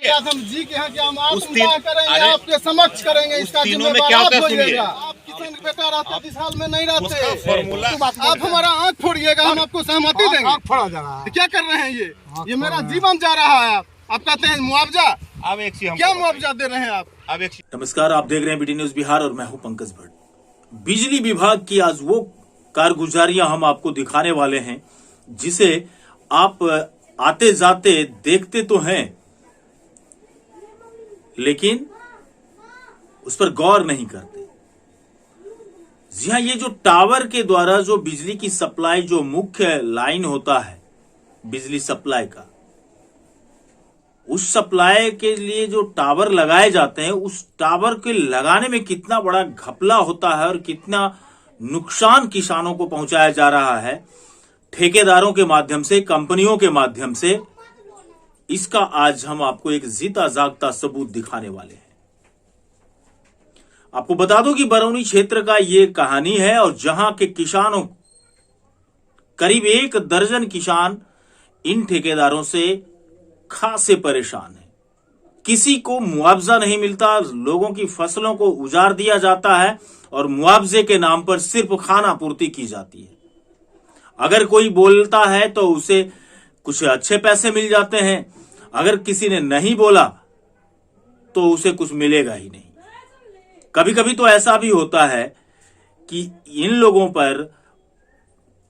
हम जी के यहाँ कि हम आत्मदाह करेंगे, आपके समक्ष करेंगे, इसका जिम्मेदार आप होइएगा। आप किसान बेटा रहते 30 साल में नहीं रहते, आप हमारा आँख फोड़िएगा, हम आपको सहमति देंगे। आँख फोड़ा जा रहा है, क्या कर रहे हैं ये मेरा जीवन जा रहा है। आप कहते हैं मुआवजा, अब एक क्या मुआवजा दे रहे हैं आप? अब एक नमस्कार, आप देख रहे हैं बीटी न्यूज बिहार और मैं हूं पंकज भट्ट। बिजली विभाग की आज वो कारगुजारियां हम आपको दिखाने वाले हैं जिसे आप आते जाते देखते तो हैं लेकिन उस पर गौर नहीं करते। जी हां, ये जो टावर के द्वारा जो बिजली की सप्लाई, जो मुख्य लाइन होता है बिजली सप्लाई का, उस सप्लाई के लिए जो टावर लगाए जाते हैं, उस टावर के लगाने में कितना बड़ा घपला होता है और कितना नुकसान किसानों को पहुंचाया जा रहा है ठेकेदारों के माध्यम से, कंपनियों के माध्यम से, इसका आज हम आपको एक जीता जागता सबूत दिखाने वाले हैं। आपको बता दूं कि बरौनी क्षेत्र का ये कहानी है और जहां के किसानों, करीब 1 दर्जन किसान इन ठेकेदारों से खासे परेशान है। किसी को मुआवजा नहीं मिलता, लोगों की फसलों को उजाड़ दिया जाता है और मुआवजे के नाम पर सिर्फ खाना पूर्ति की जाती है। अगर कोई बोलता है तो उसे कुछ अच्छे पैसे मिल जाते हैं, अगर किसी ने नहीं बोला तो उसे कुछ मिलेगा ही नहीं। कभी कभी तो ऐसा भी होता है कि इन लोगों पर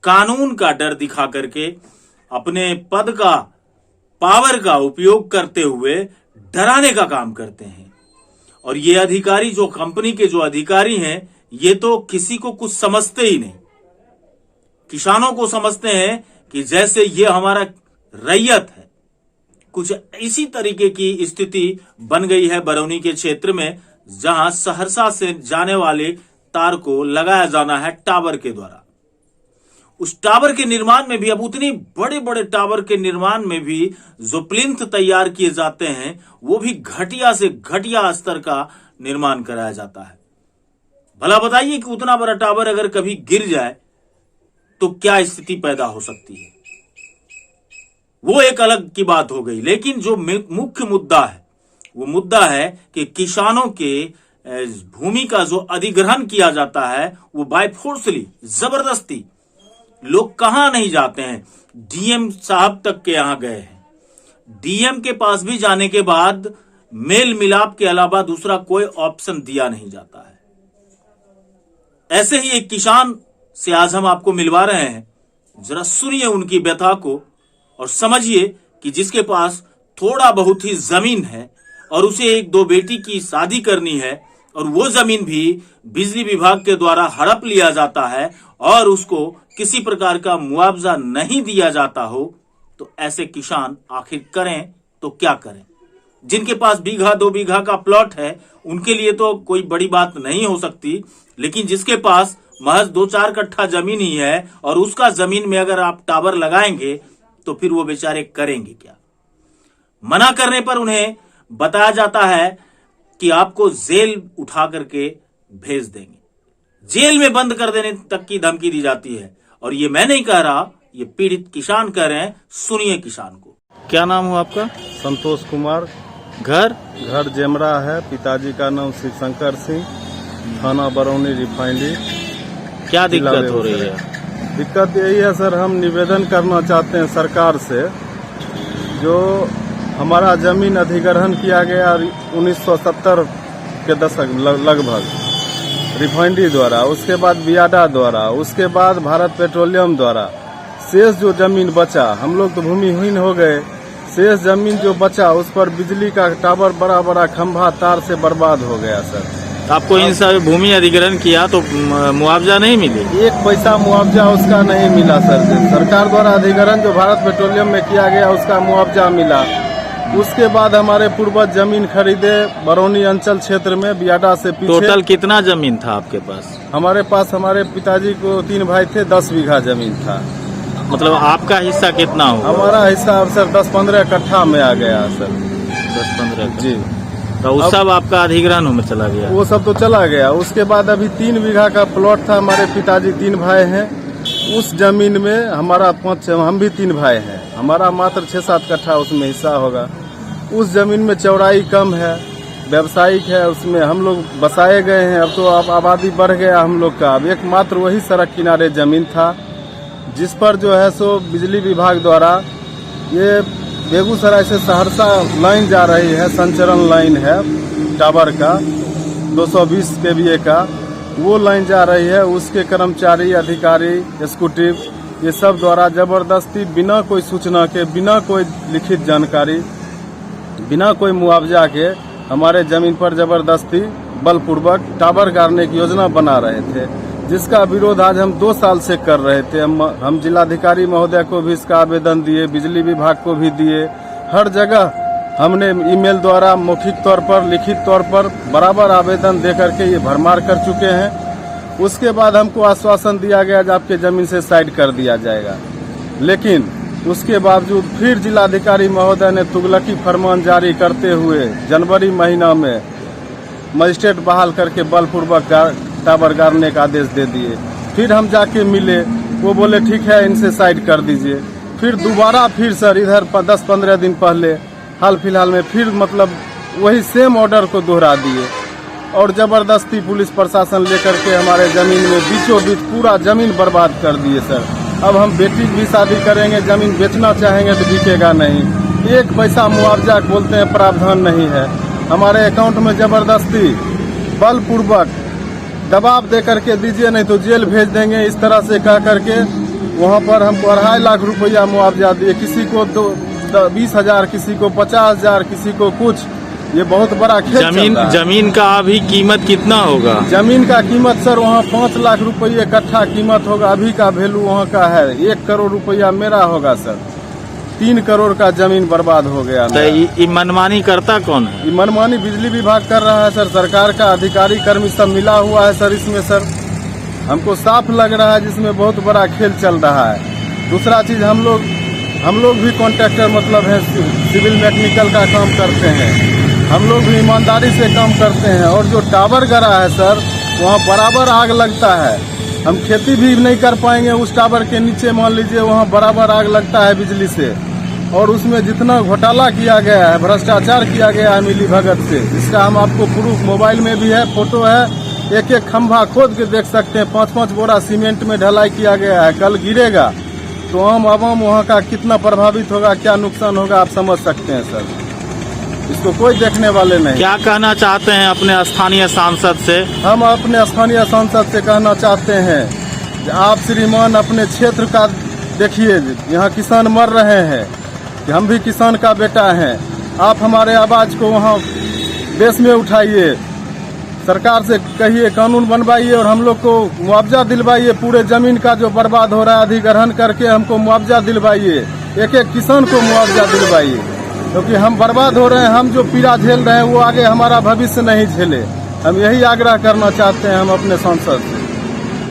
कानून का डर दिखा करके, अपने पद का, पावर का उपयोग करते हुए डराने का काम करते हैं। और ये अधिकारी, जो कंपनी के जो अधिकारी हैं, ये तो किसी को कुछ समझते ही नहीं। किसानों को समझते हैं कि जैसे ये हमारा रैयत है। कुछ इसी तरीके की स्थिति बन गई है बरौनी के क्षेत्र में, जहां सहरसा से जाने वाले तार को लगाया जाना है टावर के द्वारा। उस टावर के निर्माण में भी, अब उतनी बड़े बड़े टावर के निर्माण में भी जो प्लिंथ तैयार किए जाते हैं, वो भी घटिया से घटिया स्तर का निर्माण कराया जाता है। भला बताइए कि उतना बड़ा टावर अगर कभी गिर जाए तो क्या स्थिति पैदा हो सकती है। वो एक अलग की बात हो गई, लेकिन जो मुख्य मुद्दा है वो मुद्दा है कि किसानों के भूमि का जो अधिग्रहण किया जाता है, वो बाय फोर्सली, जबरदस्ती। लोग कहां नहीं जाते हैं, डीएम साहब तक के यहां गए हैं। डीएम के पास भी जाने के बाद मेल मिलाप के अलावा दूसरा कोई ऑप्शन दिया नहीं जाता है। ऐसे ही एक किसान से आज हम आपको मिलवा रहे हैं। जरा सुनिए उनकी व्यथा को और समझिए कि जिसके पास थोड़ा बहुत ही जमीन है और उसे 1-2 बेटी की शादी करनी है और वो जमीन भी बिजली विभाग के द्वारा हड़प लिया जाता है और उसको किसी प्रकार का मुआवजा नहीं दिया जाता हो, तो ऐसे किसान आखिर करें तो क्या करें। जिनके पास 1-2 बीघा का प्लॉट है, उनके लिए तो कोई बड़ी बात नहीं हो सकती, लेकिन जिसके पास महज 2-4 कट्ठा जमीन ही है और उसका जमीन में अगर आप टावर लगाएंगे तो फिर वो बेचारे करेंगे क्या। मना करने पर उन्हें बताया जाता है कि आपको जेल उठा करके भेज देंगे, जेल में बंद कर देने तक की धमकी दी जाती है। और ये मैं नहीं कह रहा, ये पीड़ित किसान कह रहे हैं। सुनिए किसान को। क्या नाम हो आपका? संतोष कुमार। घर जेमरा है। पिताजी का नाम शिव शंकर सिंह, थाना बरौनी रिफाइनरी। क्या दिक्कत हो रही है? दिक्कत यही है सर, हम निवेदन करना चाहते हैं सरकार से, जो हमारा जमीन अधिग्रहण किया गया 1970 के दशक लगभग रिफाइनरी द्वारा, उसके बाद बियाडा द्वारा, उसके बाद भारत पेट्रोलियम द्वारा, शेष जो जमीन बचा, हम लोग तो भूमिहीन हो गए, शेष जमीन जो बचा उस पर बिजली का टावर, बड़ा बड़ा खंभा तार से बर्बाद हो गया सर। आपको इन सब भूमि अधिग्रहण किया तो मुआवजा नहीं मिली? 1 पैसा मुआवजा उसका नहीं मिला सर। सरकार द्वारा अधिग्रहण जो भारत पेट्रोलियम में किया गया उसका मुआवजा मिला। उसके बाद हमारे पूर्वज जमीन खरीदे बरौनी अंचल क्षेत्र में, बियाडा से पीछे। टोटल कितना जमीन था आपके पास? हमारे पास, हमारे पिताजी को 3 भाई थे, 10 बीघा जमीन था। मतलब आपका हिस्सा कितना हुआ? हमारा हिस्सा सर 10-15 कट्ठा में आ गया सर। 10-15 जी। तो उस सब आपका अधिग्रहण में चला गया? वो सब तो चला गया। उसके बाद अभी 3 बीघा का प्लॉट था, हमारे पिताजी 3 भाई हैं, उस जमीन में हमारा 5, हम भी 3 भाई हैं, हमारा मात्र 6-7 कट्ठा उसमें हिस्सा होगा। उस जमीन में चौड़ाई कम है, व्यावसायिक है, उसमें हम लोग बसाए गए हैं। अब तो अब आबादी बढ़ गया हम लोग का। अब एकमात्र वही सड़क किनारे जमीन था जिस पर जो है सो बिजली विभाग द्वारा ये बेगूसराय से सहरसा लाइन जा रही है, संचरण लाइन है टावर का 220 kVA का, वो लाइन जा रही है। उसके कर्मचारी, अधिकारी, एग्जीक्यूटिव ये सब द्वारा जबरदस्ती बिना कोई सूचना के, बिना कोई लिखित जानकारी, बिना कोई मुआवजा के हमारे जमीन पर जबरदस्ती बलपूर्वक टावर गाड़ने की योजना बना रहे थे, जिसका विरोध आज हम 2 साल से कर रहे थे। हम जिलाधिकारी महोदय को भी इसका आवेदन दिए, बिजली विभाग को भी दिए, हर जगह हमने ईमेल द्वारा, मौखिक तौर पर, लिखित तौर पर बराबर आवेदन दे करके ये भरमार कर चुके हैं। उसके बाद हमको आश्वासन दिया गया कि आपके जमीन से साइड कर दिया जाएगा, लेकिन उसके बावजूद फिर जिलाधिकारी महोदय ने तुगलकी फरमान जारी करते हुए जनवरी महीना में मजिस्ट्रेट बहाल करके बलपूर्वक टावर गाड़ने का आदेश दे दिए। फिर हम जाके मिले, वो बोले ठीक है इनसे साइड कर दीजिए। फिर दोबारा फिर सर इधर 10-15 दिन पहले हाल फिलहाल में फिर मतलब वही सेम ऑर्डर को दोहरा दिए और जबरदस्ती पुलिस प्रशासन लेकर के हमारे जमीन में बीचों बीच पूरा जमीन बर्बाद कर दिए सर। अब हम बेटी की भी शादी करेंगे, जमीन बेचना चाहेंगे तो बिकेगा नहीं। 1 पैसा मुआवजा बोलते हैं प्रावधान नहीं है। हमारे अकाउंट में जबरदस्ती बलपूर्वक दबाव दे करके दीजिए नहीं तो जेल भेज देंगे, इस तरह से कह करके वहाँ पर हमको 2.5 लाख रुपया मुआवजा दिए। किसी को 20,000, किसी को 50,000, किसी को कुछ। ये बहुत बड़ा खेल जमीन का अभी कीमत कितना होगा? जमीन का कीमत सर वहाँ 5 लाख रुपये कट्ठा कीमत होगा। अभी का वैल्यू वहाँ का है 1 करोड़ रुपया मेरा होगा सर। 3 करोड़ का जमीन बर्बाद हो गया। तो ये मनमानी करता कौन है? ये मनमानी बिजली विभाग कर रहा है सर। सरकार का अधिकारी कर्मी सब मिला हुआ है सर इसमें सर। हमको साफ लग रहा है जिसमें बहुत बड़ा खेल चल रहा है। दूसरा चीज हम लोग भी कॉन्ट्रैक्टर मतलब है, सिविल मैकेनिकल का काम करते हैं। हम लोग भी ईमानदारी से काम करते हैं और जो टावर गड़ा है सर वहाँ बराबर आग लगता है। हम खेती भी नहीं कर पाएंगे उस टावर के नीचे। मान लीजिए वहाँ बराबर आग लगता है बिजली से, और उसमें जितना घोटाला किया गया है, भ्रष्टाचार किया गया है मिली भगत से, इसका हम आपको प्रूफ मोबाइल में भी है, फोटो है। एक खंभा खोद के देख सकते हैं। 5-5 बोरा सीमेंट में ढलाई किया गया है। कल गिरेगा तो आम आवाम वहाँ का कितना प्रभावित होगा, क्या नुकसान होगा आप समझ सकते हैं सर। इसको कोई देखने वाले नहीं। क्या कहना चाहते हैं अपने स्थानीय सांसद से? हम अपने स्थानीय सांसद से कहना चाहते हैं आप श्रीमान अपने क्षेत्र का देखिए, यहाँ किसान मर रहे हैं, हम भी किसान का बेटा हैं। आप हमारे आवाज को वहाँ देश में उठाइए, सरकार से कहिए कानून बनवाइए और हम लोग को मुआवजा दिलवाइए। पूरे जमीन का जो बर्बाद हो रहा है अधिग्रहण करके हमको मुआवजा दिलवाइए। एक किसान को मुआवजा दिलवाइए, क्योंकि हम बर्बाद हो रहे हैं। हम जो पीड़ा झेल रहे हैं वो आगे हमारा भविष्य नहीं झेले। हम यही आग्रह करना चाहते हैं हम अपने सांसद से।